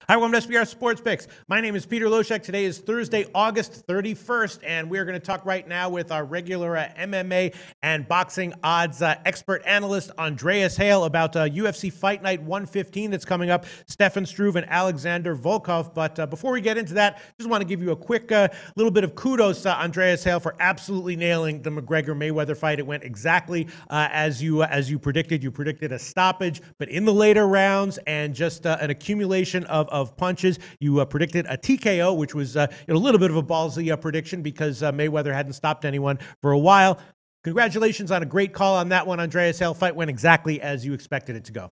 Hi, welcome to SBR Sports Picks. My name is Peter Loshek. Today is Thursday, August 31st, and we're going to talk right now with our regular MMA and boxing odds expert analyst, Andreas Hale, about UFC Fight Night 115 that's coming up, Stefan Struve and Alexander Volkov. But before we get into that, just want to give you a quick little bit of kudos to Andreas Hale for absolutely nailing the McGregor-Mayweather fight. It went exactly as you predicted. You predicted a stoppage, but in the later rounds and just an accumulation of punches. You predicted a TKO, which was a little bit of a ballsy prediction because Mayweather hadn't stopped anyone for a while. Congratulations on a great call on that one, Andreas Hale. Fight went exactly as you expected it to go.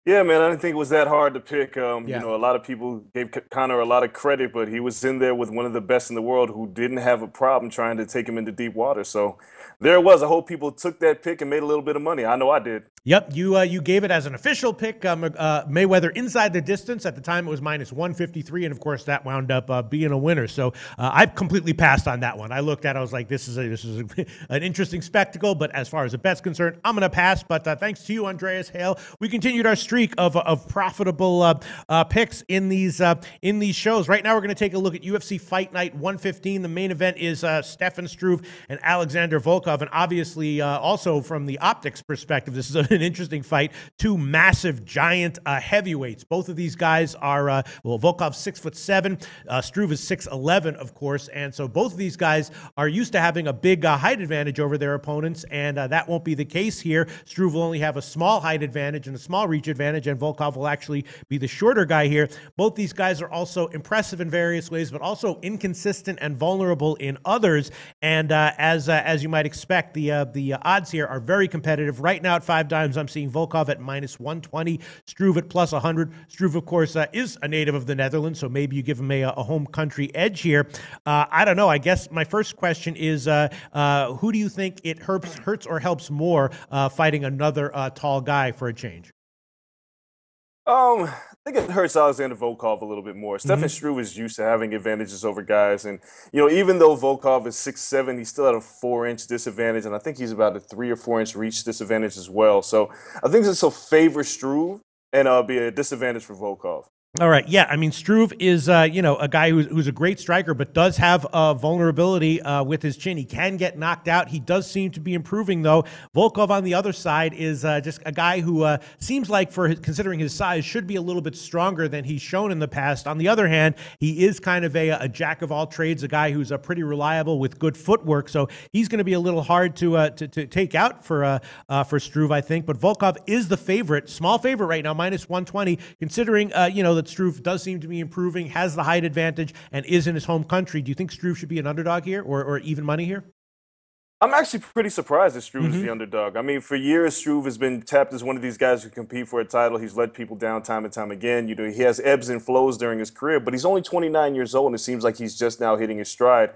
Yeah, man, I didn't think it was that hard to pick. You know, a lot of people gave Conor a lot of credit, but he was in there with one of the best in the world who didn't have a problem trying to take him into deep water. So there it was. I hope people took that pick and made a little bit of money. I know I did. Yep, you gave it as an official pick, Mayweather inside the distance. At the time, it was minus 153, and of course, that wound up being a winner. So I completely passed on that one. I looked at it, I was like, this is an interesting spectacle, but as far as the bet's concerned, I'm going to pass. But thanks to you, Andreas Hale, we continued our streak of profitable picks in these shows. Right now, we're going to take a look at UFC Fight Night 115. The main event is Stefan Struve and Alexander Volkov, and obviously, also from the optics perspective, this is an interesting fight. Two massive, giant heavyweights. Both of these guys are, Volkov's 6'7", Struve is 6'11", of course, and so both of these guys are used to having a big height advantage over their opponents, and that won't be the case here. Struve will only have a small height advantage and a small reach advantage, and Volkov will actually be the shorter guy here. Both these guys are also impressive in various ways, but also inconsistent and vulnerable in others, and as you might expect, the odds here are very competitive. Right now at 5 dimes, I'm seeing Volkov at minus 120, Struve at plus 100. Struve, of course, is a native of the Netherlands, so maybe you give him a home country edge here. I don't know. I guess my first question is, who do you think it hurts or helps more fighting another tall guy for a change? I think it hurts Alexander Volkov a little bit more. Stefan Struve is used to having advantages over guys. And, you know, even though Volkov is 6'7", he's still at a 4-inch disadvantage. And I think he's about a 3 or 4-inch reach disadvantage as well. So I think this will favor Struve and be a disadvantage for Volkov. All right. Yeah. I mean, Struve is, a guy who's a great striker, but does have vulnerability with his chin. He can get knocked out. He does seem to be improving, though. Volkov on the other side is just a guy who seems like, considering his size, should be a little bit stronger than he's shown in the past. On the other hand, he is kind of a jack of all trades, a guy who's pretty reliable with good footwork. So he's going to be a little hard to take out for Struve, I think. But Volkov is the favorite, small favorite right now, minus 120, considering, that Struve does seem to be improving, has the height advantage, and is in his home country. Do you think Struve should be an underdog here or even money here? I'm actually pretty surprised that Struve is the underdog. I mean, for years, Struve has been tapped as one of these guys who compete for a title. He's let people down time and time again. You know, he has ebbs and flows during his career, but he's only 29 years old, and it seems like he's just now hitting his stride.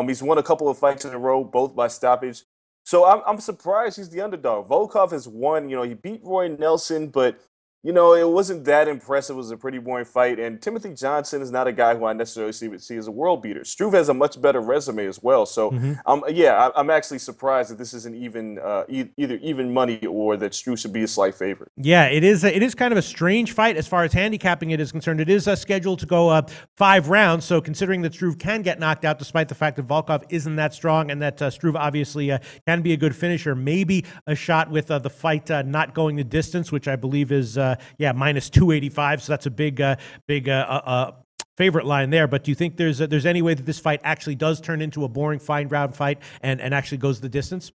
He's won a couple of fights in a row, both by stoppage. So I'm surprised he's the underdog. Volkov has won. You know, he beat Roy Nelson, but it wasn't that impressive. It was a pretty boring fight. And Timothy Johnson is not a guy who I necessarily see as a world beater. Struve has a much better resume as well. So, I'm actually surprised that this isn't even either even money or that Struve should be a slight favorite. Yeah, it is kind of a strange fight as far as handicapping it is concerned. It is scheduled to go 5 rounds. So considering that Struve can get knocked out, despite the fact that Volkov isn't that strong and that Struve obviously can be a good finisher, maybe a shot with the fight not going the distance, which I believe is minus 285. So that's a big favorite line there. But do you think there's any way that this fight actually does turn into a boring 5-round fight and actually goes the distance?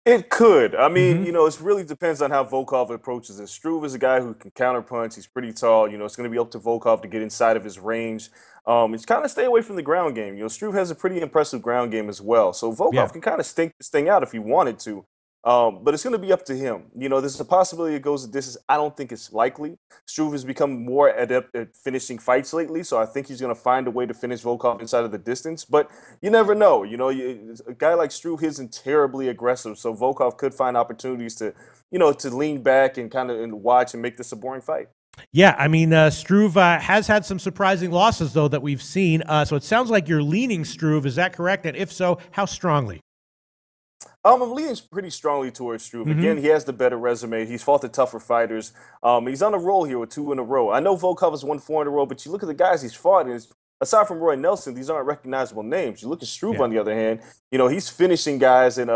It could. I mean, it really depends on how Volkov approaches it. Struve is a guy who can counterpunch. He's pretty tall. It's going to be up to Volkov to get inside of his range. He's kind of stay away from the ground game. Struve has a pretty impressive ground game as well. So Volkov can kind of stink this thing out if he wanted to. But it's going to be up to him. There's a possibility it goes the distance. I don't think it's likely. Struve has become more adept at finishing fights lately, so I think he's going to find a way to finish Volkov inside of the distance. But you never know. A guy like Struve isn't terribly aggressive, so Volkov could find opportunities to lean back and kind of watch and make this a boring fight. Yeah, I mean, Struve has had some surprising losses, though, that we've seen. So it sounds like you're leaning Struve. Is that correct? And if so, how strongly? I'm leaning pretty strongly towards Struve. Again, he has the better resume. He's fought the tougher fighters. He's on a roll here with 2 in a row. I know Volkov has won 4 in a row, but you look at the guys he's fought, and aside from Roy Nelson, these aren't recognizable names. You look at Struve, on the other hand, he's finishing guys, and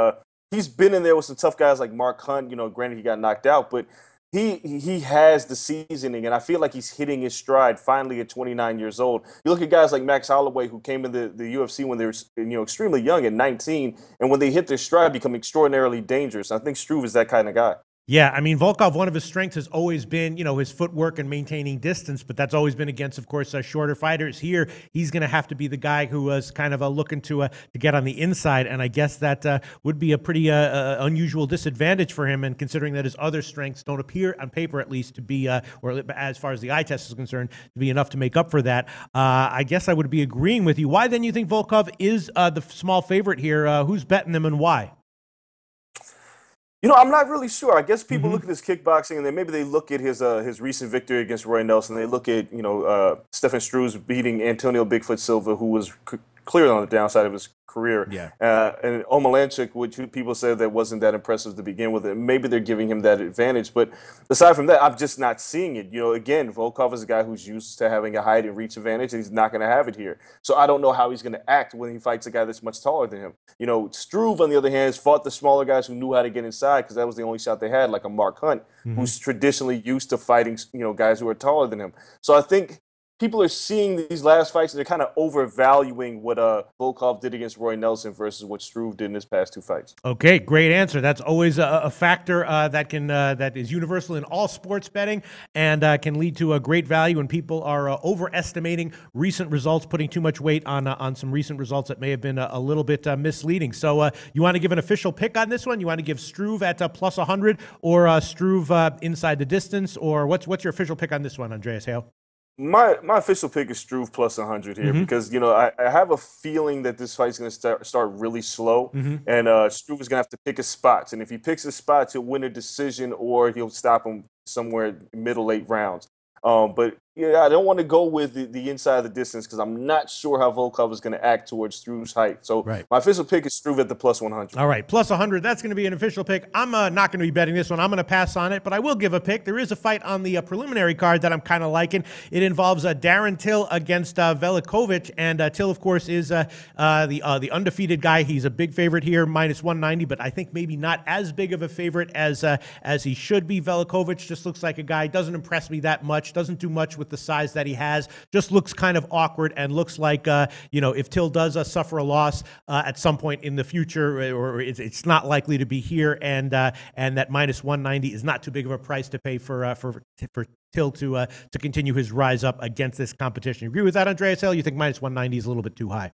he's been in there with some tough guys like Mark Hunt. Granted he got knocked out, but he has the seasoning, and I feel like he's hitting his stride finally at 29 years old. You look at guys like Max Holloway, who came in the UFC when they were extremely young at 19, and when they hit their stride, become extraordinarily dangerous. I think Struve is that kind of guy. Yeah, I mean, Volkov, one of his strengths has always been, his footwork and maintaining distance, but that's always been against, of course, shorter fighters. Here, he's going to have to be the guy who was kind of looking to get on the inside, and I guess that would be a pretty unusual disadvantage for him, and considering that his other strengths don't appear, on paper at least, to be, or as far as the eye test is concerned, to be enough to make up for that. I guess I would be agreeing with you. Why then you think Volkov is the small favorite here? Who's betting them and why? I'm not really sure. I guess people look at his kickboxing, and then maybe they look at his recent victory against Roy Nelson. They look at Stefan Struve beating Antonio Bigfoot Silva, who was clearly on the downside of his career. Yeah. And Omalanchik, which people said that wasn't that impressive to begin with. And maybe they're giving him that advantage. But aside from that, I'm just not seeing it. Again, Volkov is a guy who's used to having a height and reach advantage, and he's not going to have it here. So I don't know how he's going to act when he fights a guy that's much taller than him. Struve, on the other hand, has fought the smaller guys who knew how to get inside, because that was the only shot they had, like a Mark Hunt, who's traditionally used to fighting, guys who are taller than him. So I think people are seeing these last fights, and they're kind of overvaluing what Volkov did against Roy Nelson versus what Struve did in his past 2 fights. Okay, great answer. That's always a factor that is universal in all sports betting, and can lead to a great value when people are overestimating recent results, putting too much weight on some recent results that may have been a little bit misleading. So you want to give an official pick on this one? You want to give Struve at plus 100, or Struve inside the distance, or what's your official pick on this one, Andreas Hale? My official pick is Struve plus 100 here, because I have a feeling that this fight's going to start really slow, and Struve is going to have to pick his spots. And if he picks his spots, he'll win a decision, or he'll stop him somewhere middle late rounds. But I don't want to go with the inside of the distance, because I'm not sure how Volkov is going to act towards Struve's height. So my official pick is Struve at the plus 100. All right, plus 100. That's going to be an official pick. I'm not going to be betting this one. I'm going to pass on it, but I will give a pick. There is a fight on the preliminary card that I'm kind of liking. It involves Darren Till against Velikovic, and Till, of course, is the undefeated guy. He's a big favorite here, minus 190, but I think maybe not as big of a favorite as he should be. Velikovic just looks like a guy, doesn't impress me that much, doesn't do much with the size that he has, just looks kind of awkward, and looks like, if Till does suffer a loss at some point in the future, or it's not likely to be here, and that minus 190 is not too big of a price to pay for Till to continue his rise up against this competition. You agree with that, Andreas Hale? You think minus 190 is a little bit too high?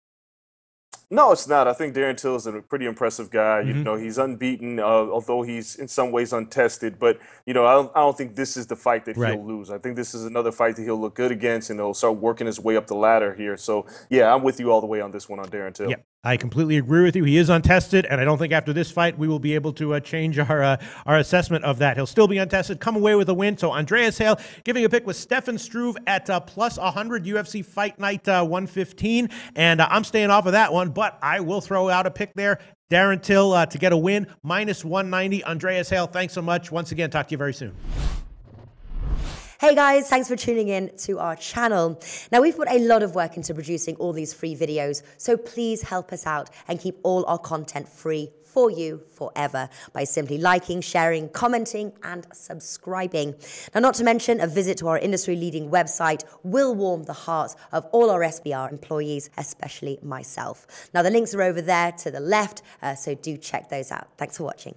No, it's not. I think Darren Till is a pretty impressive guy. He's unbeaten, although he's in some ways untested. But, I don't think this is the fight that he'll lose. I think this is another fight that he'll look good against, and he'll start working his way up the ladder here. So, yeah, I'm with you all the way on this one on Darren Till. Yeah, I completely agree with you. He is untested, and I don't think after this fight we will be able to change our assessment of that. He'll still be untested, come away with a win. So Andreas Hale giving a pick with Stefan Struve at plus 100, UFC Fight Night 115, and I'm staying off of that one, but I will throw out a pick there. Darren Till to get a win, minus 190. Andreas Hale, thanks so much. Once again, talk to you very soon. Hey guys, thanks for tuning in to our channel. Now, we've put a lot of work into producing all these free videos, so please help us out and keep all our content free for you forever by simply liking, sharing, commenting, and subscribing. Now, not to mention, a visit to our industry-leading website will warm the hearts of all our SBR employees, especially myself. Now, the links are over there to the left, so do check those out. Thanks for watching.